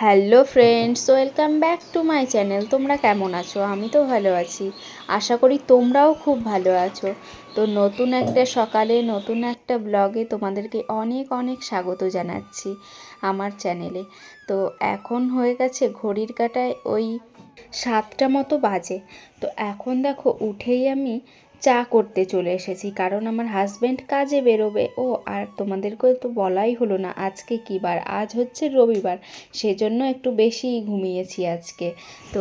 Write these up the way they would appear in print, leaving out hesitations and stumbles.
Hello friends, welcome back to my channel. তোমরা কেমন আছো? আমি তো ভালো আছি, আশা করি তোমরাও খুব ভালো আছো। তো নতুন একটা সকালে নতুন একটা ব্লগে তোমাদেরকে অনেক অনেক স্বাগত জানাচ্ছি আমার চ্যানেলে। তো এখন হয়ে গেছে ঘড়ির কাঁটায় ওই 7টা মতো বাজে। তো এখন দেখো উঠেই আমি চা করতে চলে এসেছি, কারণ আমার হাজব্যান্ড কাজে বেরোবে। আর তোমাদেরকেও তো বলাই হলো না আজকে কী বার, আজ হচ্ছে রবিবার, সেজন্য একটু বেশি ঘুমিয়েছি আজকে। তো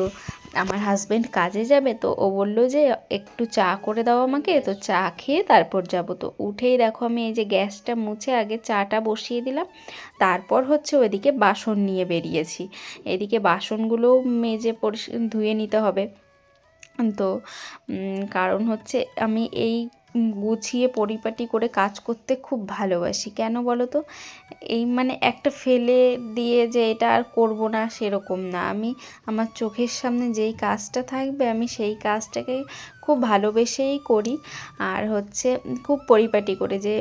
আমার হাজব্যান্ড কাজে যাবে, তো ও বললো যে একটু চা করে দাও আমাকে, তো চা খেয়ে তারপর যাব। তো উঠেই দেখো আমি এই যে গ্যাসটা মুছে আগে চাটা বসিয়ে দিলাম, তারপর হচ্ছে ওইদিকে বাসন নিয়ে বেরিয়েছি। এদিকে বাসনগুলোও মেজে ধুয়ে নিতে হবে। তো কারণ হচ্ছে আমি এই গুছিয়ে পরিপাটি করে কাজ করতে খুব ভালোবাসি। কেন বলো তো? এই মানে একটা ফেলে দিয়ে যে এটা আর করব না সেরকম না। আমি আমার চোখের সামনে যেই কাজটা থাকবে আমি সেই কাজটাকে খুব ভালোবেসেই করি। আর হচ্ছে খুব পরিপাটি করে, যে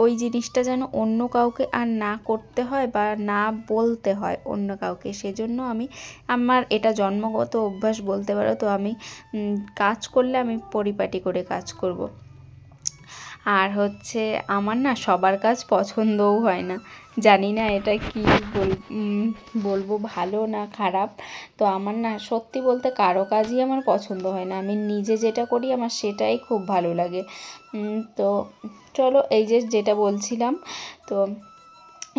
ওই জিনিসটা যেন অন্য কাউকে আর না করতে হয় বা না বলতে হয় অন্য কাউকে। সেজন্য আমার এটা জন্মগত অভ্যাস বলতে পারো। তো আমি কাজ করলে আমি পরিপাটি করে কাজ করব। আর হচ্ছে আমার না সবার কাজ পছন্দও হয় না, জানি না এটা কি বলবো, ভালো না খারাপ। তো আমার না সত্যি বলতে কারো কাজই আমার পছন্দ হয় না। আমি নিজে যেটা করি আমার সেটাই খুব ভালো লাগে। তো চলো, এই যে যেটা বলছিলাম, তো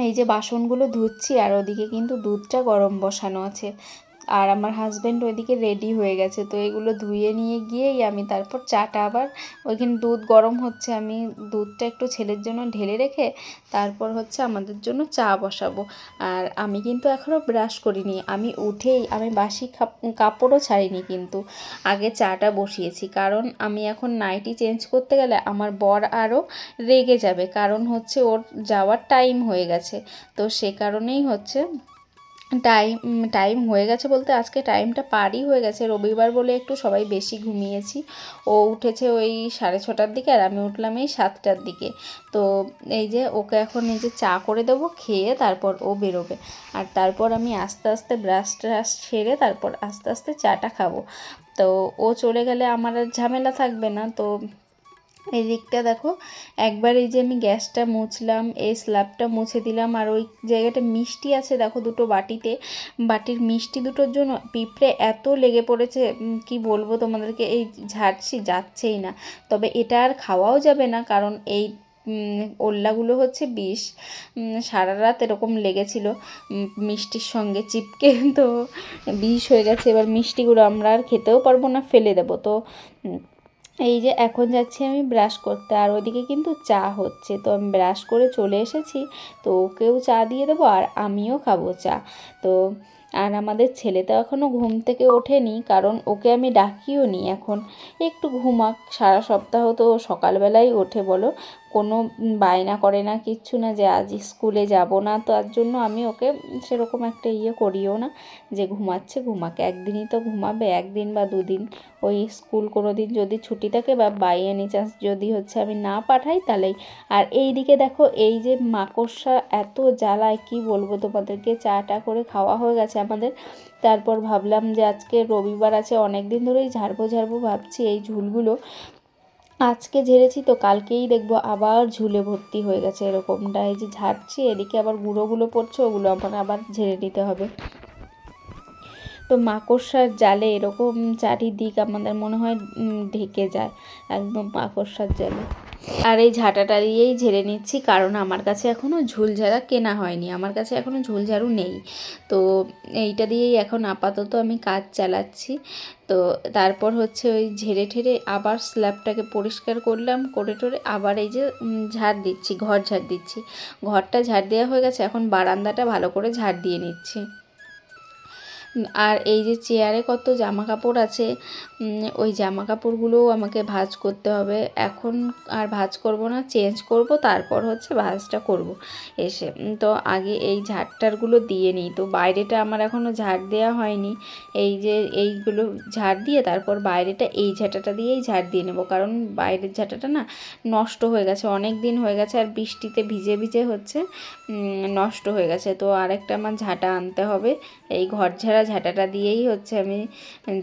এই যে বাসনগুলো ধুচ্ছি আর ওদিকে কিন্তু দুধটা গরম বসানো আছে, আর আমার হাজব্যান্ড ওইদিকে রেডি হয়ে গেছে। তো এগুলো ধুয়ে নিয়ে গিয়েই আমি তারপর চাটা আবার, ওইখানে দুধ গরম হচ্ছে, আমি দুধটা একটু ছেলের জন্য ঢেলে রেখে তারপর হচ্ছে আমাদের জন্য চা বসাবো। আর আমি কিন্তু এখনও ব্রাশ করিনি, আমি উঠেই আমি বাসি কাপড়ও ছাড়িনি, কিন্তু আগে চাটা বসিয়েছি। কারণ আমি এখন নাইটি চেঞ্জ করতে গেলে আমার বর আরও রেগে যাবে, কারণ হচ্ছে ওর যাওয়ার টাইম হয়ে গেছে। তো সে কারণেই হচ্ছে টাইম হয়ে গেছে বলতে আজকে টাইমটা পারই হয়ে গেছে, রবিবার বলে একটু সবাই বেশি ঘুমিয়েছি। ও উঠেছে ওই 6:30টার দিকে আর আমি উঠলাম এই 7টার দিকে। তো এই যে ওকে এখন এই যে চা করে দেবো, খেয়ে তারপর ও বেরোবে। আর তারপর আমি আস্তে আস্তে ব্রাশ ট্রাশ সেরে তারপর আস্তে আস্তে চাটা খাবো। তো ও চলে গেলে আমার আর ঝামেলা থাকবে না। তো এই দিকটা দেখো, একবার এই যে আমি গ্যাসটা মুছলাম, এই স্ল্যাবটা মুছে দিলাম, আর ওই জায়গাটা মিষ্টি আছে দেখো দুটো বাটির মিষ্টি দুটোর জন্য পিঁপড়ে এত লেগে পড়েছে, কি বলবো তোমাদেরকে, এই ঝাড়ছি যাচ্ছেই না। তবে এটা আর খাওয়াও যাবে না, কারণ এই ওল্লাগুলো হচ্ছে বিষ। সারা রাত এরকম লেগেছিল মিষ্টির সঙ্গে চিপকে, তো বিষ হয়ে গেছে। এবার মিষ্টিগুলো আমরা আর খেতেও পারবো না, ফেলে দেবো। তো এই যে এখন যাচ্ছি আমি ব্রাশ করতে, আর ওইদিকে কিন্তু চা হচ্ছে। তো আমি ব্রাশ করে চলে এসেছি, তো ওকেও চা দিয়ে দেবো আর আমিও খাবো চা। তো আর আমাদের ছেলে তো এখনও ঘুম থেকে ওঠেনি, কারণ ওকে আমি ডাকিও নি এখন, একটু ঘুমাক। সারা সপ্তাহ তো সকালবেলাই ওঠে বলো, কোনো বায়না করে না, কিচ্ছু না যে আজ স্কুলে যাব না। তো তার জন্য আমি ওকে সেরকম একটা করিও না যে ঘুমাচ্ছে ঘুমাক, একদিনই তো ঘুমাবে, একদিন বা দুদিন। ওই স্কুল কোনো দিন যদি ছুটি থাকে বা বাই এনি চান্স যদি হচ্ছে আমি না পাঠাই তাহলেই। আর এই দিকে দেখো এই যে মাকড়সা এত জ্বালায়, কি বলবো তোমাদেরকে। চাটা করে খাওয়া হয়ে গেছে আমাদের, তারপর ভাবলাম যে আজকে রবিবার আছে, অনেক দিন ধরেই ঝাড়বো ভাবছি এই ঝুলগুলো। আজকে ঝেড়েছি তো কালকেই দেখবো আবার ঝুলে ভর্তি হয়ে গেছে এরকমটা। এই যে ঝাড়ছি, এদিকে আবার গুঁড়োগুলো পড়ছে, ওগুলো আমার আবার ঝেড়ে নিতে হবে। তো মাকড়সার জালে এরকম চারিদিক আমাদের মনে হয় ঢেকে যায়, একদম মাকড়সার জালে। আর এই ঝাঁটাটা দিয়েই ঝেড়ে নিচ্ছি, কারণ আমার কাছে এখনও ঝুলঝাড়া কেনা হয়নি, আমার কাছে এখনও ঝুলঝাড়ু নেই। তো এইটা দিয়েই এখন আপাতত আমি কাজ চালাচ্ছি। তো তারপর হচ্ছে ওই ঝেড়ে ঠেড়ে আবার স্ল্যাবটাকে পরিষ্কার করলাম, করে টোরে আবার এই যে ঝাড় দিচ্ছি, ঘর ঝাড় দিচ্ছি। ঘরটা ঝাড় দেওয়া হয়ে গেছে, এখন বারান্দাটা ভালো করে ঝাড় দিয়ে নিচ্ছি। আর এই যে চেয়ারে কত জামা কাপড় আছে, ওই জামা কাপড়গুলোও আমাকে ভাঁজ করতে হবে। এখন আর ভাঁজ করব না, চেঞ্জ করব, তারপর হচ্ছে ভাঁজটা করব এসে। তো আগে এই ঝাড়টারগুলো দিয়ে নিই। তো বাইরেটা আমার এখনও ঝাড় দেওয়া হয়নি। এই যে এইগুলো ঝাড় দিয়ে তারপর বাইরেটা এই ঝাঁটাটা দিয়েই ঝাড় দিয়ে নেব, কারণ বাইরের ঝাঁটাটা না নষ্ট হয়ে গেছে, অনেক দিন হয়ে গেছে, আর বৃষ্টিতে ভিজে ভিজে হচ্ছে নষ্ট হয়ে গেছে। তো আরেকটা আমার ঝাঁটা আনতে হবে। এই ঘর ঝাড়া ঝাঁটাটা দিয়েই হচ্ছে আমি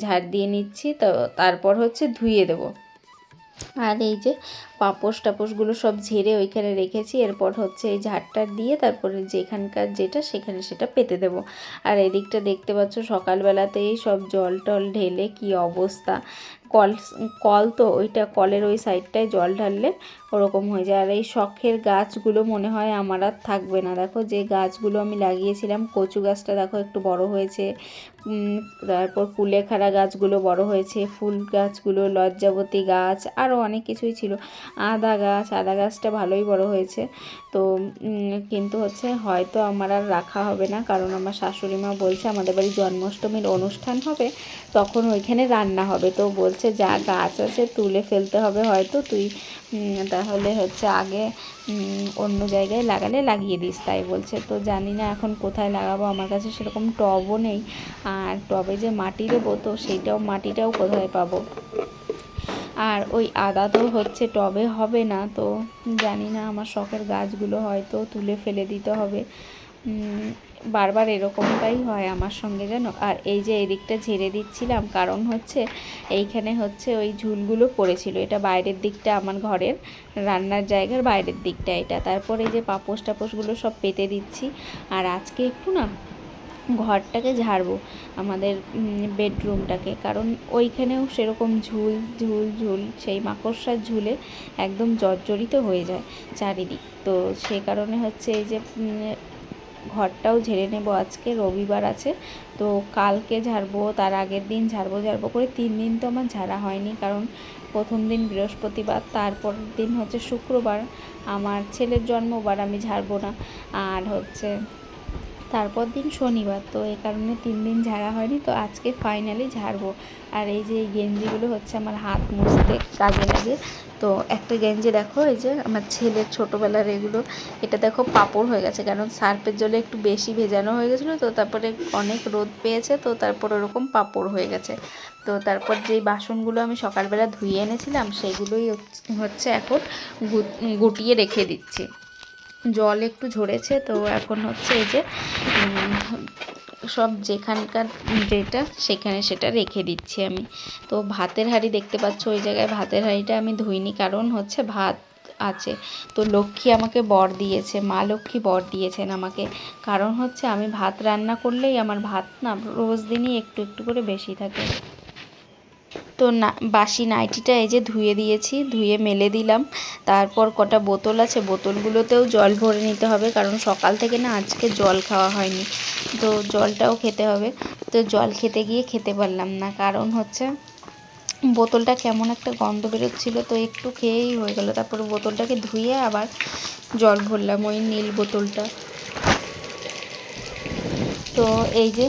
ঝাড় দিয়ে নিচ্ছি। তো তারপর হচ্ছে ধুয়ে দেবো। আর এই যে পাপোশ টাপোশগুলো সব ঝেড়ে ওইখানে রেখেছি। এরপর হচ্ছে এই ঝাড়টা দিয়ে তারপরে যেখানকার যেটা সেখানে সেটা পেতে দেবো। আর এদিকটা দেখতে পাচ্ছ সকালবেলাতেই সব জল টল ঢেলে কি অবস্থা। কল কল তো ওইটা কলের ওই সাইডটায় জল ঢাললে ওরকম হয়ে যায়। আর এই শখের গাছগুলো মনে হয় আমার আর থাকবে না। দেখো যে গাছগুলো আমি লাগিয়েছিলাম, কচু গাছটা দেখো একটু বড় হয়েছে, তারপর কুলেখাড়া গাছগুলো বড় হয়েছে, ফুল গাছগুলো, লজ্জাবতী গাছ, আরও অনেক কিছুই ছিল, আদা গাছটা ভালোই বড় হয়েছে। তো কিন্তু হচ্ছে হয়তো আমার আর রাখা হবে না, কারণ আমার শাশুড়ি মা বলছে আমাদের বাড়ি জন্মাষ্টমীর অনুষ্ঠান হবে, তখন ওইখানে রান্না হবে। তো বলছে যা গাছ আছে তুলে ফেলতে হবে হয়তো, তুই তাহলে হচ্ছে আগে অন্য জায়গায় লাগালে লাগিয়ে দিস, তাই বলছে। তো জানি না এখন কোথায় লাগাবো, আমার কাছে সেরকম টবও নেই, আর টবে যে মাটি দেবো তো মাটিটাও কোথায় পাবো। আর ওই আদা তো হচ্ছে টবে হবে না, তো জানি না, আমার শখের গাছগুলো হয়তো তুলে ফেলে দিতে হবে। বারবার এরকমটাই হয় আমার সঙ্গে, জানো। আর এই যে এদিকটা ঝেড়ে দিচ্ছিলাম, কারণ হচ্ছে এইখানে হচ্ছে ওই ঝুলগুলো পড়েছিল, এটা বাইরের দিকটা, আমার ঘরের রান্নার জায়গার বাইরের দিকটা এটা। তারপরে এই যে পাপোশ টাপোশগুলো সব পেতে দিচ্ছি। আর আজকে একটু না ঘরটাকে ঝাড়বো, আমাদের বেডরুমটাকে, কারণ ওইখানেও সেরকম ঝুল ঝুল ঝুল, সেই মাকড়সার ঝুলে একদম জর্জরিত হয়ে যায় চারিদিক। তো সে কারণে হচ্ছে এই যে ঘরটাও ঝেড়ে নেব। আজকে রবিবার আছে, তো কালকে ঝাড়বো, তার আগের দিন ঝাড়বো করে 3 দিন তো আমার ঝাড়া হয়নি, কারণ প্রথম দিন বৃহস্পতিবার, তারপরের দিন হচ্ছে শুক্রবার, আমার ছেলের জন্মবার, আমি ঝাড়বো না। আর হচ্ছে তারপর দিন শনিবার, তো এই কারণে 3 দিন ঝাড়া হয়নি। তো আজকে ফাইনালি ঝাড়বো। আর এই যে এই গেঞ্জিগুলো হচ্ছে আমার হাত মুছতে কাজে লাগে। তো একটা গেঞ্জি দেখো, এই যে আমার ছেলের ছোটোবেলার এগুলো, এটা দেখো পাপড় হয়ে গেছে, কারণ সার্ফের জলে একটু বেশি ভেজানো হয়ে গেছিলো, তো তারপরে অনেক রোদ পেয়েছে, তো তারপর ওরকম পাপড় হয়ে গেছে। তো তারপর যেই বাসনগুলো আমি সকালবেলা ধুয়ে এনেছিলাম সেগুলোই হচ্ছে এখন গুটিয়ে রেখে দিচ্ছি। জল একটু ঝরেছে, তো এখন হচ্ছে এই যে সব যেখানকার যেটা সেখানে সেটা রেখে দিচ্ছি আমি। তো ভাতের হাঁড়ি দেখতে পাচ্ছ, ওই জায়গায় ভাতের হাঁড়িটা আমি ধুইনি, কারণ হচ্ছে ভাত আছে। তো লক্ষ্মী আমাকে বর দিয়েছে, মা লক্ষ্মী বর দিয়েছেন আমাকে, কারণ হচ্ছে আমি ভাত রান্না করলেই আমার ভাত না রোজ দিনই একটু একটু করে বেশি থাকে। তো না, বাসি নাইটিটা এই যে ধুয়ে দিয়েছি, ধুয়ে মেলে দিলাম। তারপর কটা বোতল আছে, বোতলগুলোতেও জল ভরে নিতে হবে, কারণ সকাল থেকে না আজকে জল খাওয়া হয়নি, তো জলটাও খেতে হবে। তো জল খেতে গিয়ে খেতে পারলাম না, কারণ হচ্ছে বোতলটা কেমন একটা গন্ধ বেরোচ্ছিলো, তো একটু খেয়েই হয়ে গেল। তারপর বোতলটাকে ধুয়ে আবার জল ভরলাম, ওই নীল বোতলটা। তো এই যে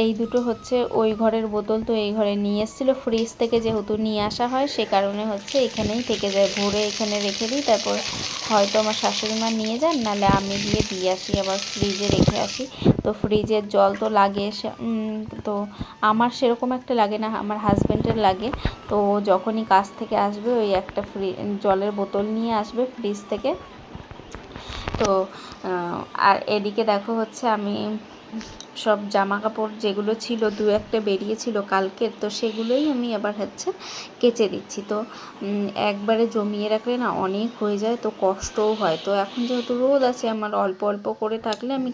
এই দুটো হচ্ছে ওই ঘরের বোতল, তো এই ঘরে নিয়ে এসেছিলো ফ্রিজ থেকে, যেহেতু নিয়ে আসা হয় সে কারণে হচ্ছে এখানেই থেকে যায়, ভরে এখানে রেখে দিই। তারপর হয়তো আমার শাশুড়ি মা নিয়ে যান, নাহলে আমি গিয়ে দিয়ে আসি, আবার ফ্রিজে রেখে আসি। তো ফ্রিজের জল তো লাগে, তো আমার সেরকম একটা লাগে না, আমার হাজব্যান্ডের লাগে। তো যখনই কাজ থেকে আসবে ওই একটা জলের বোতল নিয়ে আসবে ফ্রিজ থেকে। তো আর এদিকে দেখো হচ্ছে আমি সব জামা কাপড় যেগুলো ছিল, দু একটা বেরিয়েছিল কালকের, তো সেগুলোই আমি আবার হচ্ছে কেচে দিচ্ছি। তো একবারে জমিয়ে রাখলে না অনেক হয়ে যায়, তো কষ্টও হয়। তো এখন যেহেতু রোদ আছে, আমার অল্প অল্প করে থাকলে আমি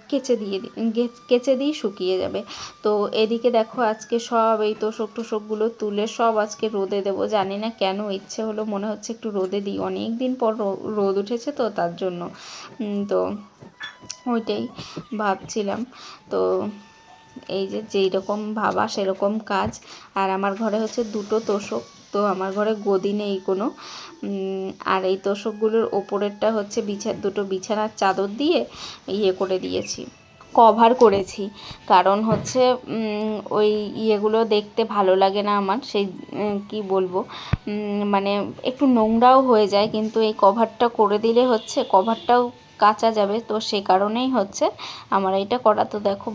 কেচে দিই, শুকিয়ে যাবে। তো এদিকে দেখো আজকে সব এই তোষকগুলো তুলে সব আজকে রোদে দেবো, জানি না কেন ইচ্ছে হলো, মনে হচ্ছে একটু রোদে দিই, অনেক দিন পর রোদ উঠেছে তো তার জন্য। তো ওইটাই ভাবছিলাম। তো এই যে যেই রকম ভাবা সেরকম কাজ। আর আমার ঘরে হচ্ছে দুটো তোষক, তো আমার ঘরে গদি নেই কোনো। আর এই তোষকগুলোর ওপরেরটা হচ্ছে দুটো বিছানার চাদর দিয়ে ইয়ে করে দিয়েছি, কভার করেছি, কারণ হচ্ছে ওই ইয়েগুলো দেখতে ভালো লাগে না আমার, সেই কি বলবো, মানে একটু নোংরাও হয়ে যায়, কিন্তু এই কভারটা করে দিলে হচ্ছে কভারটাও কাচা যাবে, তো সে কারণেই হচ্ছে আমার এটা করা। তো দেখো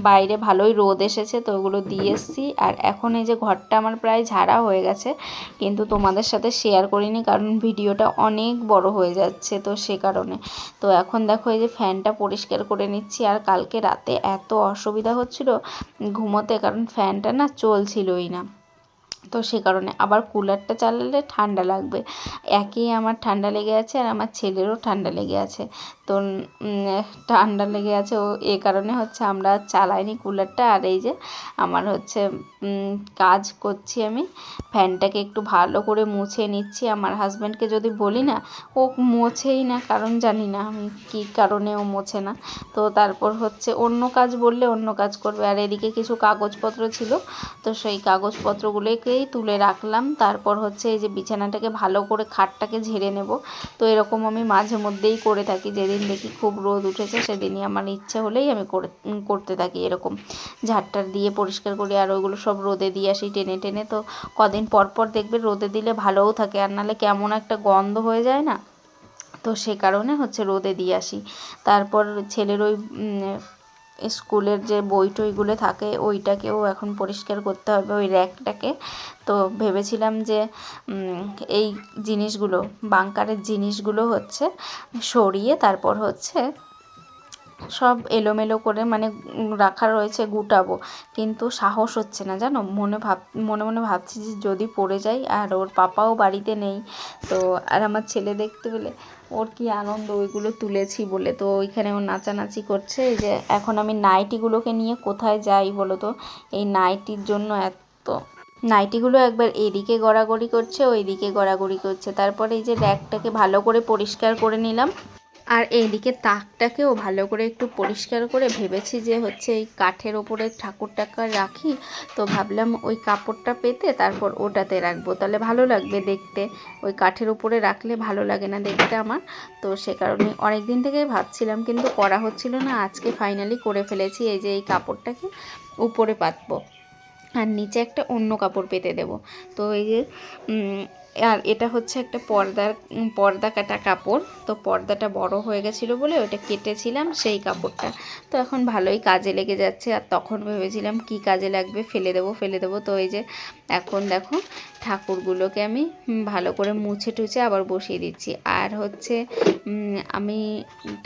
বাইরে ভালোই রোদ এসেছে, তো ওগুলো দিয়ে এসছি। আর এখন এই যে ঘরটা আমার প্রায় ঝাড়া হয়ে গেছে, কিন্তু তোমাদের সাথে শেয়ার করিনি কারণ ভিডিওটা অনেক বড় হয়ে যাচ্ছে, তো সে কারণে। তো এখন দেখো এই যে ফ্যানটা পরিষ্কার করে নিচ্ছি। আর কালকে রাতে এত অসুবিধা হচ্ছিল ঘুমোতে, কারণ ফ্যানটা না চলছিলই না, তো সে কারণে। আবার কুলারটা চালালে ঠান্ডা লাগবে, একই আমার ঠান্ডা লেগে আছে আর আমার ছেলেরও ঠান্ডা লেগে আছে। তো ঠান্ডা লেগে আছে ও, এ কারণে হচ্ছে আমরা চালাইনি কুলারটা। আর এই যে আমার হচ্ছে কাজ করছি আমি, ফ্যানটাকে একটু ভালো করে মুছে নিচ্ছি। আমার হাজব্যান্ডকে যদি বলি না, ও মোছেই না, কারণ জানি না আমি কী কারণে ও মোছে না। তো তারপর হচ্ছে অন্য কাজ বললে অন্য কাজ করবে। আর এদিকে কিছু কাগজপত্র ছিল, তো সেই কাগজপত্রগুলোকেই তুলে রাখলাম। তারপর হচ্ছে এই যে বিছানাটাকে ভালো করে খাটটাকে ঝেড়ে নেব। তো এরকম আমি মাঝে মধ্যেই করে থাকি, যেদিন দেখি খুব রোদ উঠেছে সেদিনই আমার ইচ্ছে হলেই আমি করতে থাকি এরকম, ঝাড়টার দিয়ে পরিষ্কার করি। আর ওইগুলো সব রোদে দিয়ে আসি টেনে টেনে, তো কদিন পর পর দেখবে রোদে দিলে ভালোও থাকে, আর নাহলে কেমন একটা গন্ধ হয়ে যায় না, তো সে কারণে হচ্ছে রোদে দিয়ে আসি। তারপর ছেলের ওই স্কুলের যে বই টইগুলো থাকে ওইটাকেও এখন পরিষ্কার করতে হবে, ওই র্যাকটাকে। তো ভেবেছিলাম যে এই জিনিসগুলো, বাঙ্কারের জিনিসগুলো হচ্ছে সরিয়ে তারপর হচ্ছে সব এলোমেলো করে মানে রাখা রয়েছে, গুটাবো, কিন্তু সাহস হচ্ছে না জানো। মনে মনে ভাবছি যে যদি পড়ে যাই, আর ওর পাপাও বাড়িতে নেই, তো আর আমার ছেলে দেখতে পেলে ওর কি আনন্দ ওইগুলো তুলেছি বলে, তো ওইখানে ও নাচানাচি করছে। এই যে এখন আমি নাইটিগুলোকে নিয়ে কোথায় যাই বলো তো, এই নাইটির জন্য এত নাইটিগুলো একবার এদিকে গড়াগড়ি করছে, ওইদিকে গড়াগড়ি করছে। তারপরে এই যে র্যাকটাকে ভালো করে পরিষ্কার করে নিলাম, আর এইদিকে তাকটাকেও ভালো করে একটু পরিষ্কার করে ভেবেছি যে হচ্ছে এই কাঠের ওপরে ঠাকুরটাকে রাখি, তো ভাবলাম ওই কাপড়টা পেতে তারপর ওটাতে রাখবো, তাহলে ভালো লাগবে দেখতে। ওই কাঠের উপরে রাখলে ভালো লাগে না দেখতে আমার, তো সে কারণে অনেক দিন থেকেই ভাবছিলাম, কিন্তু করা হচ্ছিল না। আজকে ফাইনালি করে ফেলেছি। এই যে এই কাপড়টাকে উপরে পাতবো আর নিচে একটা অন্য কাপড় পেতে দেব। তো এই যে আর এটা হচ্ছে একটা পর্দা কাটা কাপড়, তো পর্দাটা বড় হয়ে গেছিলো বলে ওটা কেটেছিলাম সেই কাপড়টা, তো এখন ভালোই কাজে লেগে যাচ্ছে। আর তখন ভেবেছিলাম কি কাজে লাগবে, ফেলে দেবো। তো এই যে এখন দেখো ঠাকুরগুলোকে আমি ভালো করে মুছে টুছে আবার বসিয়ে দিচ্ছি। আর হচ্ছে আমি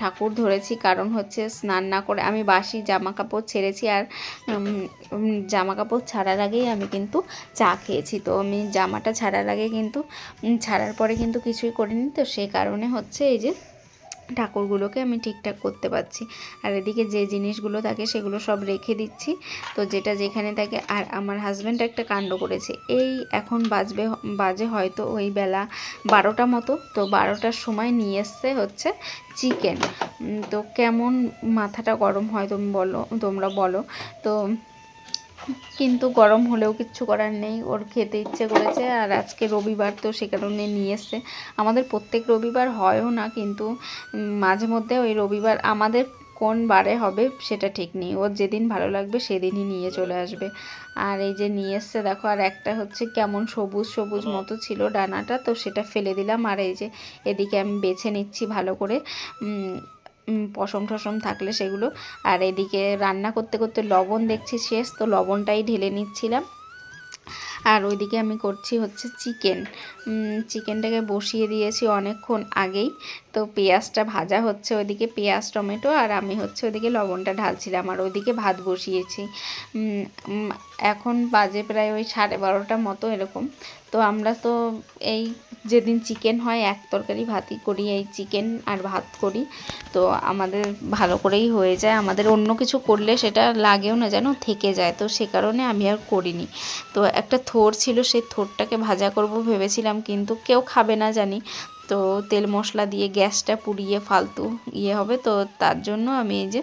ঠাকুর ধরেছি কারণ হচ্ছে স্নান না করে আমি বাসি জামা কাপড় ছেড়েছি, আর জামা কাপড় ছাড়ার আগেই আমি কিন্তু চা খেয়েছি। তো আমি জামাটা ছাড়ার আগে কিন্তু ছাড়ার পরে কিন্তু কিছুই করিনি, তো সেই কারণে হচ্ছে এই যে ঠাকুরগুলোকে আমি ঠিকঠাক করতে পারছি। আর এদিকে যে জিনিসগুলো থাকে সেগুলো সব রেখে দিচ্ছি, তো যেটা যেখানে থাকে। আর আমার হাজব্যান্ড একটা কাণ্ড করেছে, এই এখন বাজে হয়তো ওই বেলা 12টা মতো, তো 12টার সময় নিয়ে এসছে হচ্ছে চিকেন। তো কেমন মাথাটা গরম হয় তোমরা বলো তো, কিন্তু গরম হলেও কিচ্ছু করার নেই, ওর খেতে ইচ্ছে করেছে। আর আজকে রবিবার, তো সে কারণে নিয়ে এসছে। আমাদের প্রত্যেক রবিবার হয়ও না, কিন্তু মাঝে মধ্যে ওই রবিবার আমাদের কোন বারে হবে সেটা ঠিক নেই, ওর যেদিন ভালো লাগবে সেদিনই নিয়ে চলে আসবে। আর এই যে নিয়ে এসছে দেখো, আর একটা হচ্ছে কেমন সবুজ সবুজ মতো ছিল ডানাটা, তো সেটা ফেলে দিলাম। আর এই যে এদিকে আমি বেছে নিচ্ছি ভালো করে পশম টশম থাকলে সেগুলো। আর এদিকে রান্না করতে করতে লবণ দেখছি শেষ, তো লবণটাই ঢেলে নিচ্ছিলাম। আর ওইদিকে আমি করছি হচ্ছে চিকেনটাকে বসিয়ে দিয়েছি অনেকক্ষণ আগেই, তো পেঁয়াজটা ভাজা হচ্ছে ওইদিকে, পেঁয়াজ টমেটো, আর আমি হচ্ছে ওইদিকে লবণটা ঢালছিলাম। আর ওইদিকে ভাত বসিয়েছি। এখন বাজে প্রায় ওই 12:30 মতো এরকম। তো আমরা তো এই যেদিন চিকেন হয় এক তরকারি ভাতই করি, এই চিকেন আর ভাত করি, তো আমাদের ভালো করেই হয়ে যায়। আমাদের অন্য কিছু করলে সেটা লাগেও না যেন, থেকে যায়, তো সে কারণে আমি আর করিনি। তো একটা থোড় ছিল, সেই থোড়টাকে ভাজা করব ভেবেছিলাম, কিন্তু কেউ খাবে না জানি, তো তেল মশলা দিয়ে গ্যাসটা পুড়িয়ে ফালতু হবে, তো তার জন্য আমি এই যে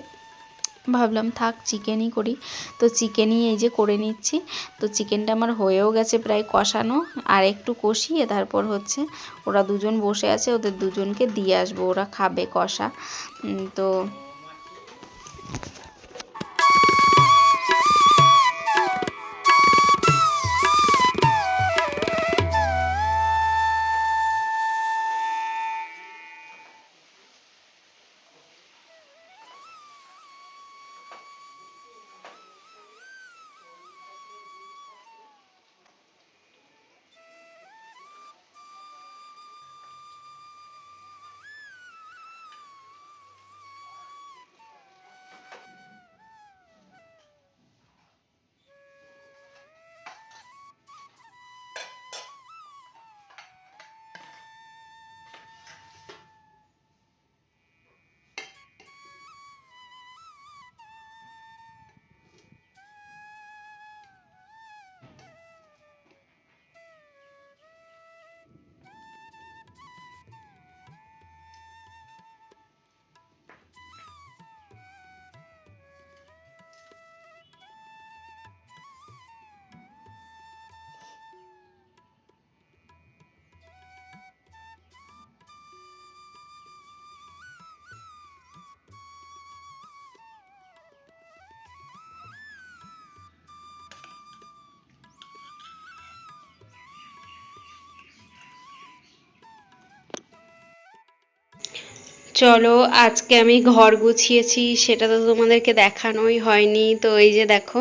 ভাবলাম থাক চিকেনই করি, তো চিকেনই এই যে করে নিচ্ছি। তো চিকেনটা আমার হয়েও গেছে প্রায় কষানো, আর একটু কষিয়ে তারপর হচ্ছে ওরা দুজন বসে আছে, ওদের দুজনকে দিয়ে আসবো, ওরা খাবে কষা। তো চলো, আজকে আমি ঘর গুছিয়েছি, সেটা তো তোমাদেরকে দেখানোই হয়নি। তো এই যে দেখো,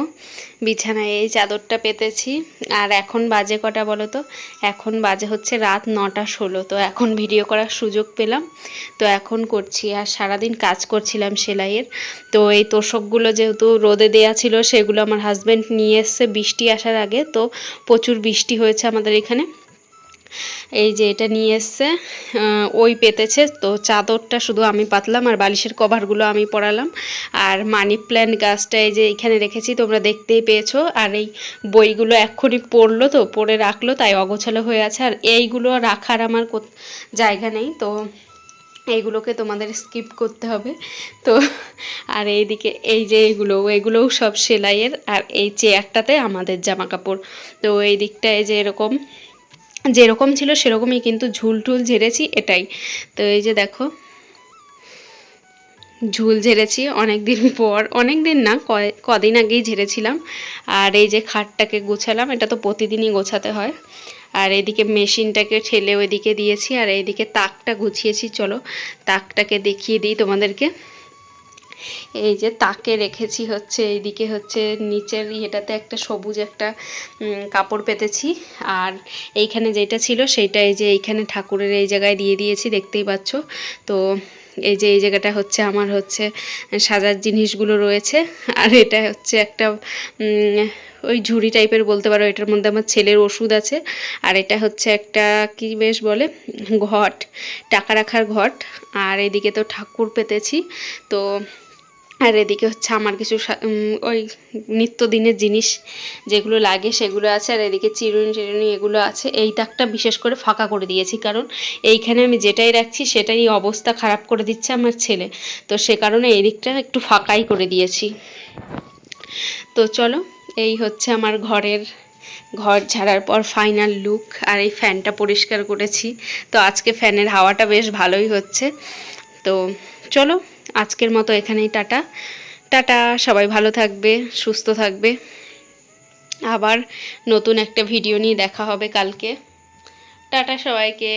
বিছানায় এই চাদরটা পেতেছি। আর এখন বাজে কটা বলো তো? এখন বাজে হচ্ছে রাত 9:16। তো এখন ভিডিও করার সুযোগ পেলাম, তো এখন করছি। আর সারাদিন কাজ করছিলাম সেলাইয়ের। তো এই তোষকগুলো যেহেতু রোদে দেয়া ছিল, সেগুলো আমার হাজব্যান্ড নিয়ে এসছে বৃষ্টি আসার আগে। তো প্রচুর বৃষ্টি হয়েছে আমাদের এখানে। এই যে এটা নিয়ে এসছে, ওই পেতেছে। তো চাদরটা শুধু আমি পাতলাম, আর বালিশের কভারগুলো আমি পরালাম। আর মানি প্ল্যান্ট গাছটা এই যে এখানে রেখেছি, তোমরা দেখতেই পেয়েছো। আর এই বইগুলো এক্ষুনি পড়লো, তো পড়ে রাখলো, তাই অগোছালো হয়ে আছে। আর এইগুলো রাখার আমার জায়গা নেই, তো এইগুলোকে তোমাদের স্কিপ করতে হবে। তো আর এইদিকে এই যে এগুলোও সব সেলাইয়ের। আর এই চেয়ারটাতে আমাদের জামা কাপড়। তো এই দিকটায় যে এরকম যেরকম ছিল সেরকমই, কিন্তু ঝুল টুল ঝেড়েছি এটাই। তো এই যে দেখো, ঝুল ঝেড়েছি অনেক দিন পর, অনেক দিন না, কদিন আগেই ঝেড়েছিলাম। আর এই যে খাটটাকে গোছালাম, এটা তো প্রতিদিনই গোছাতে হয়। আর এইদিকে মেশিনটাকে ঠেলে ওইদিকে দিয়েছি। আর এইদিকে তাকটা গুছিয়েছি। চলো তাকটাকে দেখিয়ে দিই তোমাদেরকে। এই যে তাকে রেখেছি হচ্ছে এইদিকে, হচ্ছে নিচের ইয়েটাতে একটা সবুজ একটা কাপড় পেতেছি। আর এইখানে যেটা ছিল সেইটা এই যে এইখানে ঠাকুরের এই জায়গায় দিয়ে দিয়েছি, দেখতেই পাচ্ছ। তো এই যে এই জায়গাটা হচ্ছে আমার হচ্ছে সাজার জিনিসগুলো রয়েছে। আর এটা হচ্ছে একটা ওই ঝুড়ি টাইপের বলতে পারো, এটার মধ্যে আমার ছেলের ওষুধ আছে। আর এটা হচ্ছে একটা কি বেশ বলে, ঘট, টাকা রাখার ঘট। আর এদিকে তো ঠাকুর পেতেছি। তো আর এদিকে হচ্ছে আমার কিছু ওই নিত্যদিনের জিনিস যেগুলো লাগে সেগুলো আছে। আর এদিকে চিরুনি এগুলো আছে। এই তাকটা বিশেষ করে ফাঁকা করে দিয়েছি, কারণ এইখানে আমি যেটাই রাখছি সেটাই অবস্থা খারাপ করে দিচ্ছে আমার ছেলে। তো সে কারণে এই দিকটা একটু ফাঁকাই করে দিয়েছি। তো চলো, এই হচ্ছে আমার ঘর ঝাড়ার পর ফাইনাল লুক। আর এই ফ্যানটা পরিষ্কার করেছি। তো আজকে ফ্যানের হাওয়াটা বেশ ভালোই হচ্ছে। তো চলো, আজকের মতো এখানেই টাটা টাটা। সবাই ভালো থাকবে, সুস্থ থাকবে। আবার নতুন একটা ভিডিও নিয়ে দেখা হবে কালকে। টাটা সবাইকে।